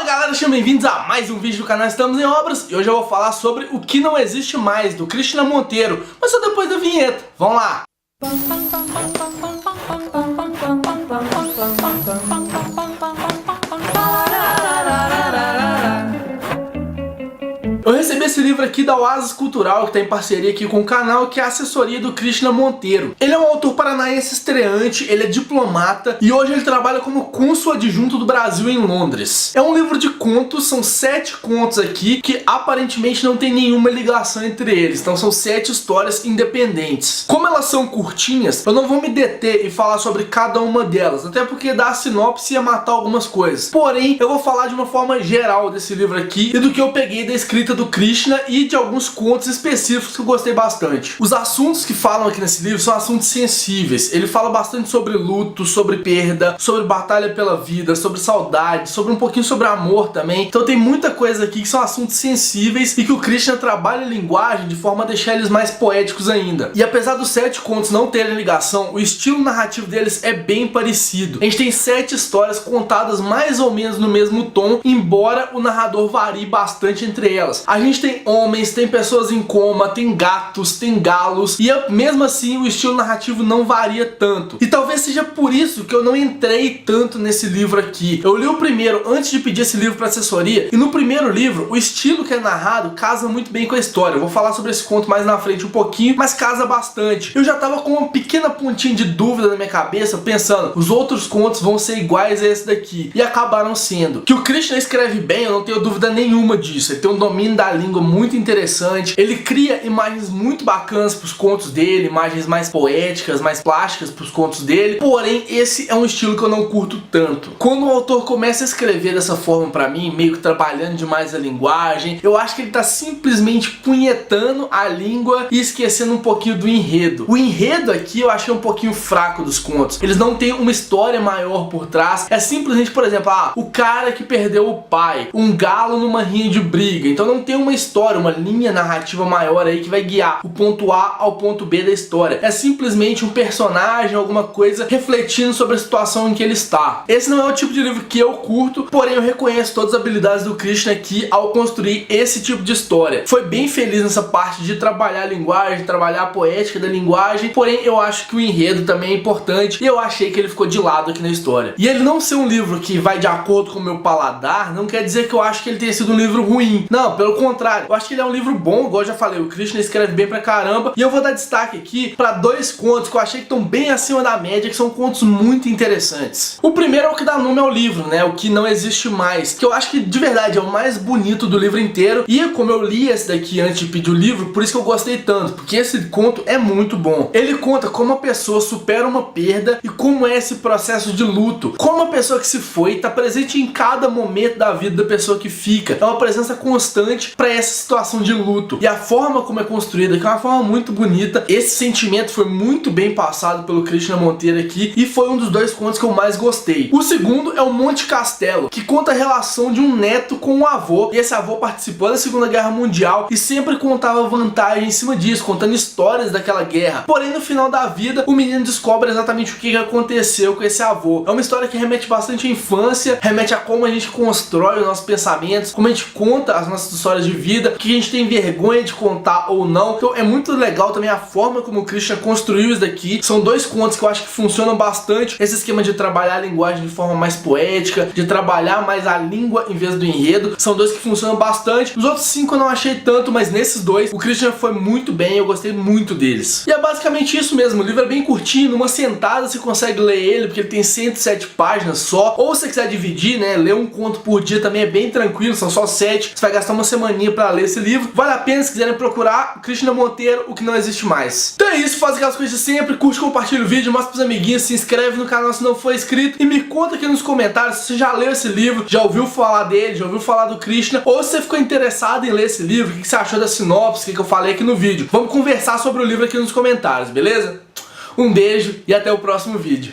Galera, sejam bem-vindos a mais um vídeo do canal Estamos em Obras. E hoje eu vou falar sobre O Que Não Existe Mais, do Krishna Monteiro, mas só depois da vinheta. Vamos lá! Eu recebi esse livro aqui da Oasis Cultural, que está em parceria aqui com o canal, que é a assessoria do Krishna Monteiro. Ele é um autor paranaense estreante, ele é diplomata e hoje ele trabalha como cônsul adjunto do Brasil em Londres. É um livro de contos, são 7 contos aqui, que aparentemente não tem nenhuma ligação entre eles, então são 7 histórias independentes. Como elas são curtinhas, eu não vou me deter e falar sobre cada uma delas, até porque dar a sinopse ia matar algumas coisas. Porém, eu vou falar de uma forma geral desse livro aqui e do que eu peguei da escrita do Krishna e de alguns contos específicos que eu gostei bastante. Os assuntos que falam aqui nesse livro são assuntos sensíveis. Ele fala bastante sobre luto, sobre perda, sobre batalha pela vida, sobre saudade, sobre um pouquinho sobre amor também. Então tem muita coisa aqui que são assuntos sensíveis e que o Krishna trabalha a linguagem de forma a deixar eles mais poéticos ainda. E apesar dos 7 contos não terem ligação, o estilo narrativo deles é bem parecido. A gente tem 7 histórias contadas mais ou menos no mesmo tom, embora o narrador varie bastante entre elas. A gente tem homens, tem pessoas em coma, tem gatos, tem galos, e mesmo assim o estilo narrativo não varia tanto. E talvez seja por isso que eu não entrei tanto nesse livro aqui. Eu li o primeiro antes de pedir esse livro para assessoria, e no primeiro livro o estilo que é narrado casa muito bem com a história. Eu vou falar sobre esse conto mais na frente um pouquinho, mas casa bastante. Eu já tava com uma pequena pontinha de dúvida na minha cabeça, pensando, os outros contos vão ser iguais a esse daqui, e acabaram sendo. Que o Krishna escreve bem, eu não tenho dúvida nenhuma disso. Ele tem um domínio da língua muito interessante, ele cria imagens muito bacanas para os contos dele, imagens mais poéticas, mais plásticas para os contos dele, porém esse é um estilo que eu não curto tanto. Quando o autor começa a escrever dessa forma para mim, meio que trabalhando demais a linguagem, eu acho que ele tá simplesmente punhetando a língua e esquecendo um pouquinho do enredo. O enredo aqui eu achei um pouquinho fraco dos contos, eles não têm uma história maior por trás, é simplesmente, por exemplo, o cara que perdeu o pai, um galo numa rinha de briga, então não tem uma história, uma linha narrativa maior aí que vai guiar o ponto A ao ponto B da história. É simplesmente um personagem, alguma coisa refletindo sobre a situação em que ele está. Esse não é o tipo de livro que eu curto, porém eu reconheço todas as habilidades do Krishna aqui ao construir esse tipo de história. Foi bem feliz nessa parte de trabalhar a linguagem, trabalhar a poética da linguagem, porém eu acho que o enredo também é importante e eu achei que ele ficou de lado aqui na história. E ele não ser um livro que vai de acordo com o meu paladar, não quer dizer que eu acho que ele tenha sido um livro ruim. Não, pelo contrário, eu acho que ele é um livro bom, igual eu já falei, o Krishna escreve bem pra caramba, e eu vou dar destaque aqui pra 2 contos que eu achei que estão bem acima da média, que são contos muito interessantes. O primeiro é o que dá nome ao livro, né, O Que Não Existe Mais, que eu acho que de verdade é o mais bonito do livro inteiro, e como eu li esse daqui antes de pedir o livro, por isso que eu gostei tanto, porque esse conto é muito bom. Ele conta como a pessoa supera uma perda e como é esse processo de luto, como a pessoa que se foi tá presente em cada momento da vida da pessoa que fica, é uma presença constante pra essa situação de luto. E a forma como é construída, que é uma forma muito bonita, esse sentimento foi muito bem passado pelo Krishna Monteiro aqui, e foi um dos 2 contos que eu mais gostei. O segundo é o Monte Castelo, que conta a relação de um neto com um avô, e esse avô participou da Segunda Guerra Mundial e sempre contava vantagem em cima disso, contando histórias daquela guerra. Porém, no final da vida, o menino descobre exatamente o que aconteceu com esse avô. É uma história que remete bastante à infância, remete a como a gente constrói os nossos pensamentos, como a gente conta as nossas histórias de vida, que a gente tem vergonha de contar ou não. Então é muito legal também a forma como o Krishna construiu isso daqui. São 2 contos que eu acho que funcionam bastante. Esse esquema de trabalhar a linguagem de forma mais poética, de trabalhar mais a língua em vez do enredo, são 2 que funcionam bastante. Os outros 5 eu não achei tanto, mas nesses 2 o Krishna foi muito bem, eu gostei muito deles. E é basicamente isso mesmo, o livro é bem curtinho, numa sentada você consegue ler ele, porque ele tem 107 páginas só, ou se você quiser dividir, né, ler um conto por dia também é bem tranquilo, são só 7, você vai gastar uma semaninha pra ler esse livro. Vale a pena se quiserem procurar Krishna Monteiro, O Que Não Existe Mais. Então é isso, faz aquelas coisas de sempre, curte, compartilha o vídeo, mostra pros amiguinhos, se inscreve no canal se não for inscrito e me conta aqui nos comentários se você já leu esse livro, já ouviu falar dele, já ouviu falar do Krishna, ou se você ficou interessado em ler esse livro, o que você achou da sinopse, o que eu falei aqui no vídeo. Vamos conversar sobre o livro aqui nos comentários, beleza? Um beijo e até o próximo vídeo.